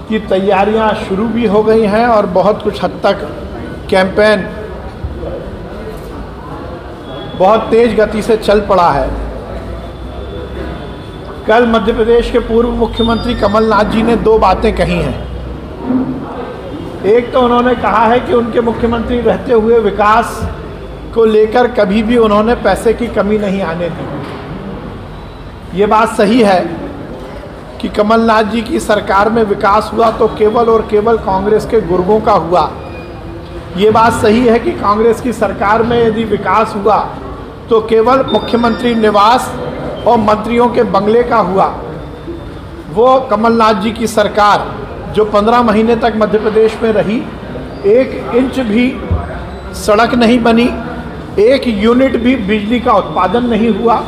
की तैयारियां शुरू भी हो गई हैं और बहुत कुछ हद तक कैंपेन बहुत तेज गति से चल पड़ा है। कल मध्य प्रदेश के पूर्व मुख्यमंत्री कमलनाथ जी ने दो बातें कही हैं। एक तो उन्होंने कहा है कि उनके मुख्यमंत्री रहते हुए विकास को लेकर कभी भी उन्होंने पैसे की कमी नहीं आने दी। ये बात सही है कि कमलनाथ जी की सरकार में विकास हुआ तो केवल और केवल कांग्रेस के गुर्गों का हुआ। ये बात सही है कि कांग्रेस की सरकार में यदि विकास हुआ तो केवल मुख्यमंत्री निवास और मंत्रियों के बंगले का हुआ। वो कमलनाथ जी की सरकार जो 15 महीने तक मध्य प्रदेश में रही, 1 इंच भी सड़क नहीं बनी, 1 यूनिट भी बिजली का उत्पादन नहीं हुआ।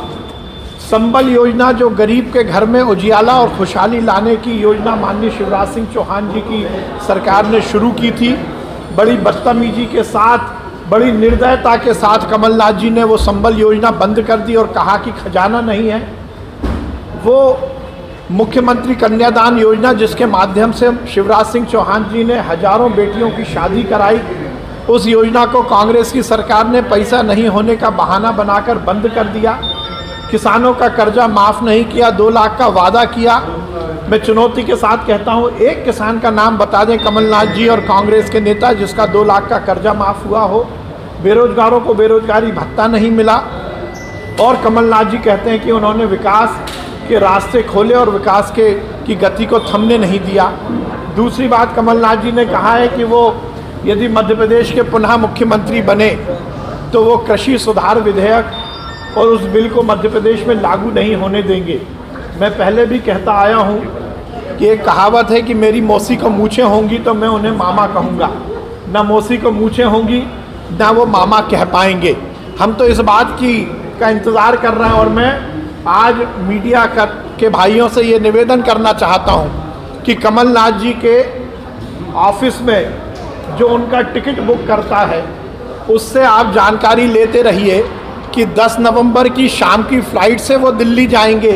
संबल योजना जो गरीब के घर में उजियाला और खुशहाली लाने की योजना माननीय शिवराज सिंह चौहान जी की सरकार ने शुरू की थी, बड़ी बदतमीजी के साथ, बड़ी निर्दयता के साथ कमलनाथ जी ने वो संबल योजना बंद कर दी और कहा कि खजाना नहीं है। वो मुख्यमंत्री कन्यादान योजना जिसके माध्यम से शिवराज सिंह चौहान जी ने हजारों बेटियों की शादी कराई, उस योजना को कांग्रेस की सरकार ने पैसा नहीं होने का बहाना बनाकर बंद कर दिया। किसानों का कर्जा माफ़ नहीं किया, 2 लाख का वादा किया। मैं चुनौती के साथ कहता हूँ, एक किसान का नाम बता दें कमलनाथ जी और कांग्रेस के नेता जिसका 2 लाख का कर्जा माफ़ हुआ हो। बेरोजगारों को बेरोजगारी भत्ता नहीं मिला और कमलनाथ जी कहते हैं कि उन्होंने विकास के रास्ते खोले और विकास की गति को थमने नहीं दिया। दूसरी बात, कमलनाथ जी ने कहा है कि वो यदि मध्य प्रदेश के पुनः मुख्यमंत्री बने तो वो कृषि सुधार विधेयक और उस बिल को मध्य प्रदेश में लागू नहीं होने देंगे। मैं पहले भी कहता आया हूँ कि एक कहावत है कि मेरी मौसी को मूछें होंगी तो मैं उन्हें मामा कहूँगा, ना मौसी को मूछें होंगी ना वो मामा कह पाएंगे। हम तो इस बात का इंतज़ार कर रहे हैं और मैं आज मीडिया के भाइयों से ये निवेदन करना चाहता हूँ कि कमलनाथ जी के ऑफिस में जो उनका टिकट बुक करता है उससे आप जानकारी लेते रहिए कि 10 नवंबर की शाम की फ़्लाइट से वो दिल्ली जाएंगे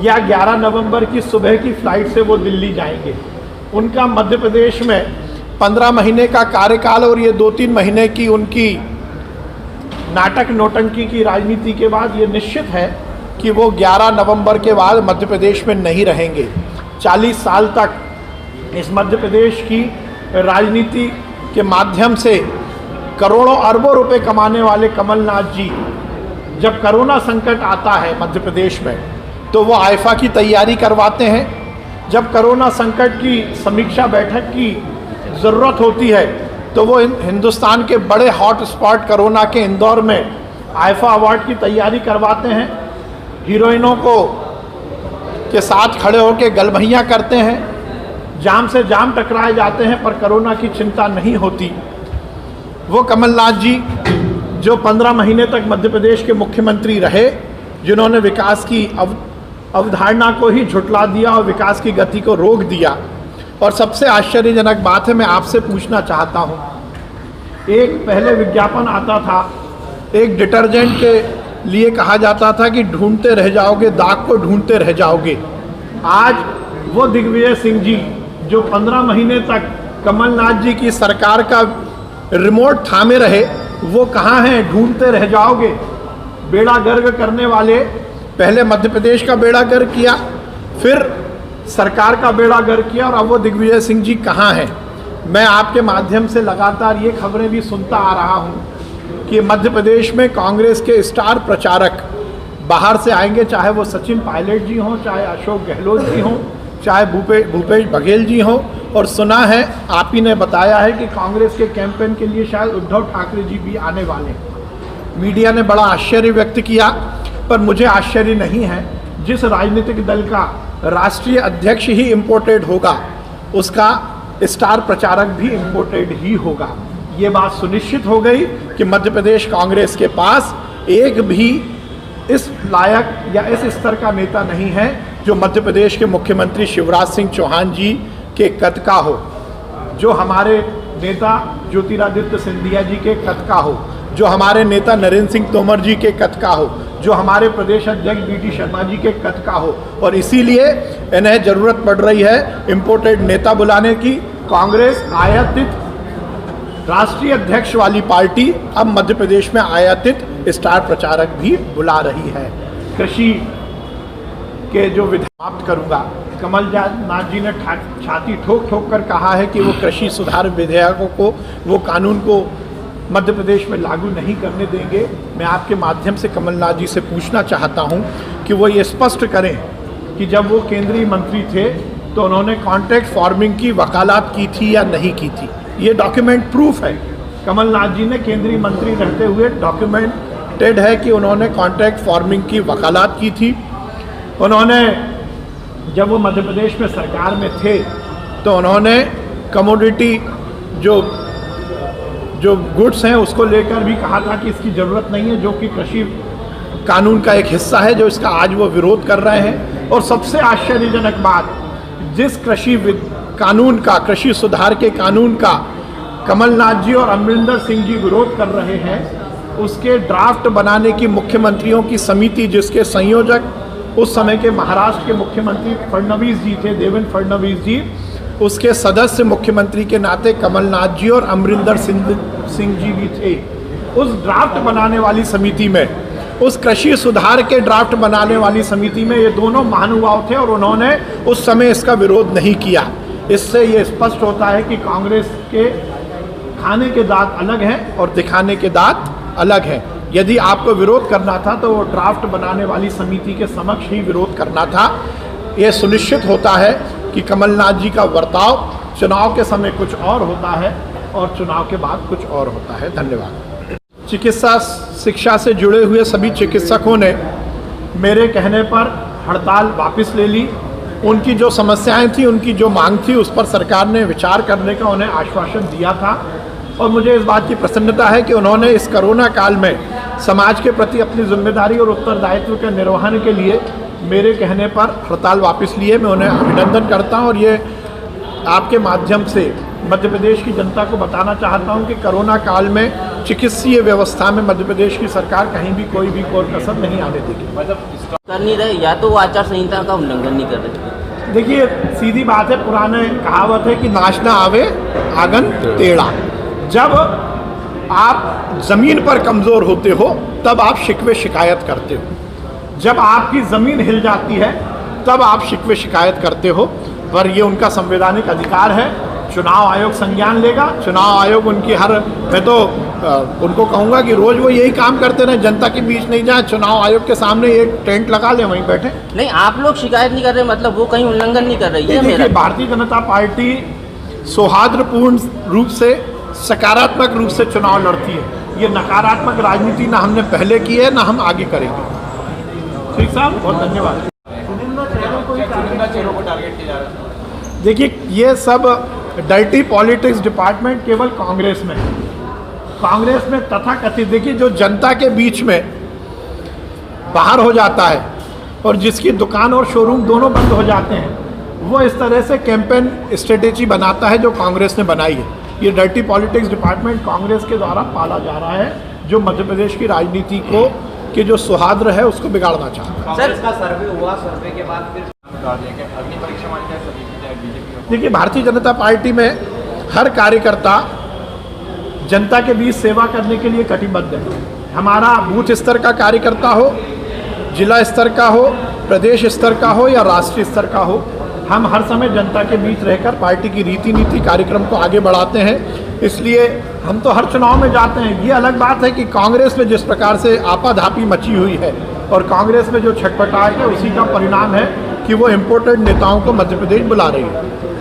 या 11 नवंबर की सुबह की फ़्लाइट से वो दिल्ली जाएंगे। उनका मध्य प्रदेश में 15 महीने का कार्यकाल और ये 2-3 महीने की उनकी नाटक नौटंकी की राजनीति के बाद ये निश्चित है कि वो 11 नवंबर के बाद मध्य प्रदेश में नहीं रहेंगे। 40 साल तक इस मध्य प्रदेश की राजनीति के माध्यम से करोड़ों अरबों रुपए कमाने वाले कमलनाथ जी जब कोरोना संकट आता है मध्य प्रदेश में तो वो आईफा की तैयारी करवाते हैं। जब कोरोना संकट की समीक्षा बैठक की ज़रूरत होती है तो वो हिंदुस्तान के बड़े हॉट स्पॉट कोरोना के इंदौर में आईफा अवार्ड की तैयारी करवाते हैं। हीरोइनों के साथ खड़े होकर गलभैयाँ करते हैं, जाम से जाम टकराए जाते हैं पर कोरोना की चिंता नहीं होती। वो कमलनाथ जी जो 15 महीने तक मध्य प्रदेश के मुख्यमंत्री रहे, जिन्होंने विकास की अवधारणा को ही झुठला दिया और विकास की गति को रोक दिया। और सबसे आश्चर्यजनक बात है, मैं आपसे पूछना चाहता हूँ, एक पहले विज्ञापन आता था, एक डिटर्जेंट के लिए कहा जाता था कि ढूंढते रह जाओगे, दाग को ढूंढते रह जाओगे। आज वो दिग्विजय सिंह जी जो 15 महीने तक कमलनाथ जी की सरकार का रिमोट थामे रहे, वो कहाँ हैं? ढूंढते रह जाओगे। बेड़ा गर्क करने वाले, पहले मध्य प्रदेश का बेड़ा गर्क किया, फिर सरकार का बेड़ा गर्क किया और अब वो दिग्विजय सिंह जी कहाँ हैं? मैं आपके माध्यम से लगातार ये खबरें भी सुनता आ रहा हूँ कि मध्य प्रदेश में कांग्रेस के स्टार प्रचारक बाहर से आएंगे, चाहे वो सचिन पायलट जी हों, चाहे अशोक गहलोत जी हों, चाहे भूपेश बघेल जी हों। और सुना है, आप ही ने बताया है कि कांग्रेस के कैंपेन के लिए शायद उद्धव ठाकरे जी भी आने वाले हैं। मीडिया ने बड़ा आश्चर्य व्यक्त किया, पर मुझे आश्चर्य नहीं है। जिस राजनीतिक दल का राष्ट्रीय अध्यक्ष ही इम्पोर्टेड होगा, उसका स्टार प्रचारक भी इम्पोर्टेड ही होगा। ये बात सुनिश्चित हो गई कि मध्य प्रदेश कांग्रेस के पास एक भी इस लायक या इस स्तर का नेता नहीं है जो मध्य प्रदेश के मुख्यमंत्री शिवराज सिंह चौहान जी के कद का हो, जो हमारे नेता ज्योतिरादित्य सिंधिया जी के कद का हो, जो हमारे नेता नरेंद्र सिंह तोमर जी के कद का हो, जो हमारे प्रदेश अध्यक्ष BD शर्मा जी के कद का हो, और इसीलिए इन्हें ज़रूरत पड़ रही है इम्पोर्टेड नेता बुलाने की। कांग्रेस आयातित राष्ट्रीय अध्यक्ष वाली पार्टी अब मध्य प्रदेश में आयातित स्टार प्रचारक भी बुला रही है। कृषि के जो समाप्त करूंगा, कमलनाथ जी ने छाती ठोक ठोक कर कहा है कि वो कृषि सुधार विधेयकों को, वो कानून को मध्य प्रदेश में लागू नहीं करने देंगे। मैं आपके माध्यम से कमलनाथ जी से पूछना चाहता हूं कि वो ये स्पष्ट करें कि जब वो केंद्रीय मंत्री थे तो उन्होंने कॉन्ट्रैक्ट फार्मिंग की वकालत की थी या नहीं की थी। ये डॉक्यूमेंट प्रूफ है। कमलनाथ जी ने केंद्रीय मंत्री रहते हुए डॉक्यूमेंटेड है कि उन्होंने कॉन्ट्रैक्ट फार्मिंग की वकालत की थी। उन्होंने जब वो मध्य प्रदेश में सरकार में थे तो उन्होंने कमोडिटी जो गुड्स हैं उसको लेकर भी कहा था कि इसकी ज़रूरत नहीं है, जो कि कृषि कानून का एक हिस्सा है, जो इसका आज वो विरोध कर रहे हैं। और सबसे आश्चर्यजनक बात, जिस कानून का, कृषि सुधार के कानून का कमलनाथ जी और अमरिंदर सिंह जी विरोध कर रहे हैं, उसके ड्राफ्ट बनाने की मुख्यमंत्रियों की समिति, जिसके संयोजक उस समय के महाराष्ट्र के मुख्यमंत्री फडणवीस जी थे, देवेंद्र फडणवीस जी, उसके सदस्य मुख्यमंत्री के नाते कमलनाथ जी और अमरिंदर सिंह जी भी थे। उस ड्राफ्ट बनाने वाली समिति में, उस कृषि सुधार के ड्राफ्ट बनाने वाली समिति में ये दोनों महानुभाव थे और उन्होंने उस समय इसका विरोध नहीं किया। इससे ये स्पष्ट होता है कि कांग्रेस के खाने के दांत अलग हैं और दिखाने के दांत अलग हैं। यदि आपको विरोध करना था तो वो ड्राफ्ट बनाने वाली समिति के समक्ष ही विरोध करना था। ये सुनिश्चित होता है कि कमलनाथ जी का बर्ताव चुनाव के समय कुछ और होता है और चुनाव के बाद कुछ और होता है। धन्यवाद। चिकित्सा शिक्षा से जुड़े हुए सभी चिकित्सकों ने मेरे कहने पर हड़ताल वापस ले ली। उनकी जो समस्याएं थी, उनकी जो मांग थी, उस पर सरकार ने विचार करने का उन्हें आश्वासन दिया था और मुझे इस बात की प्रसन्नता है कि उन्होंने इस कोरोना काल में समाज के प्रति अपनी जिम्मेदारी और उत्तरदायित्व के निर्वहन के लिए मेरे कहने पर हड़ताल वापस लिए। मैं उन्हें अभिनंदन करता हूं और ये आपके माध्यम से मध्य प्रदेश की जनता को बताना चाहता हूं कि कोरोना काल में चिकित्सीय व्यवस्था में मध्य प्रदेश की सरकार कहीं भी कोई भी कोर कसर नहीं आने देगी। मतलब कर नहीं रहे, या तो वो आचार संहिता का उल्लंघन नहीं कर रहे। देखिए, सीधी बात है, पुराने कहावत है कि नाच ना आवे आंगन टेढ़ा। जब आप जमीन पर कमजोर होते हो तब आप शिकवे शिकायत करते हो। जब आपकी जमीन हिल जाती है तब आप शिकवे शिकायत करते हो। पर ये उनका संवैधानिक अधिकार है। चुनाव आयोग संज्ञान लेगा। चुनाव आयोग उनकी मैं तो उनको कहूँगा कि रोज वो यही काम करते रहे, जनता के बीच नहीं जाए, चुनाव आयोग के सामने एक टेंट लगा ले, वहीं बैठे। नहीं, आप लोग शिकायत नहीं कर रहे, मतलब वो कहीं उल्लंघन नहीं कर रही है। देखिए, भारतीय जनता पार्टी सौहार्दपूर्ण रूप से, सकारात्मक रूप से चुनाव लड़ती है। ये नकारात्मक राजनीति ना हमने पहले की है, ना हम आगे करेंगे। ठीक साहब, बहुत धन्यवाद। देखिए, ये सब डर्टी पॉलिटिक्स डिपार्टमेंट केवल कांग्रेस में है। कांग्रेस में तथाकथित, देखिए, जो जनता के बीच में बाहर हो जाता है और जिसकी दुकान और शोरूम दोनों बंद हो जाते हैं, वो इस तरह से कैंपेन स्ट्रेटेजी बनाता है जो कांग्रेस ने बनाई है। ये डर्टी पॉलिटिक्स डिपार्टमेंट कांग्रेस के द्वारा पाला जा रहा है, जो मध्य प्रदेश की राजनीति को के जो सौहार्द है उसको बिगाड़ना चाहता है। कांग्रेस का सर्वे हुआ, सर्वे के बाद फिर अग्नि परीक्षा मानी जाए बीजेपी। देखिए, भारतीय जनता पार्टी में हर कार्यकर्ता जनता के बीच सेवा करने के लिए कटिबद्ध है। हमारा बूथ स्तर का कार्यकर्ता हो, जिला स्तर का हो, प्रदेश स्तर का हो या राष्ट्रीय स्तर का हो, हम हर समय जनता के बीच रहकर पार्टी की रीति नीति कार्यक्रम को आगे बढ़ाते हैं। इसलिए हम तो हर चुनाव में जाते हैं। ये अलग बात है कि कांग्रेस में जिस प्रकार से आपाधापी मची हुई है और कांग्रेस में जो छटपटाहट है, उसी का परिणाम है कि वो इम्पोर्टेड नेताओं को मध्य प्रदेश बुला रही है।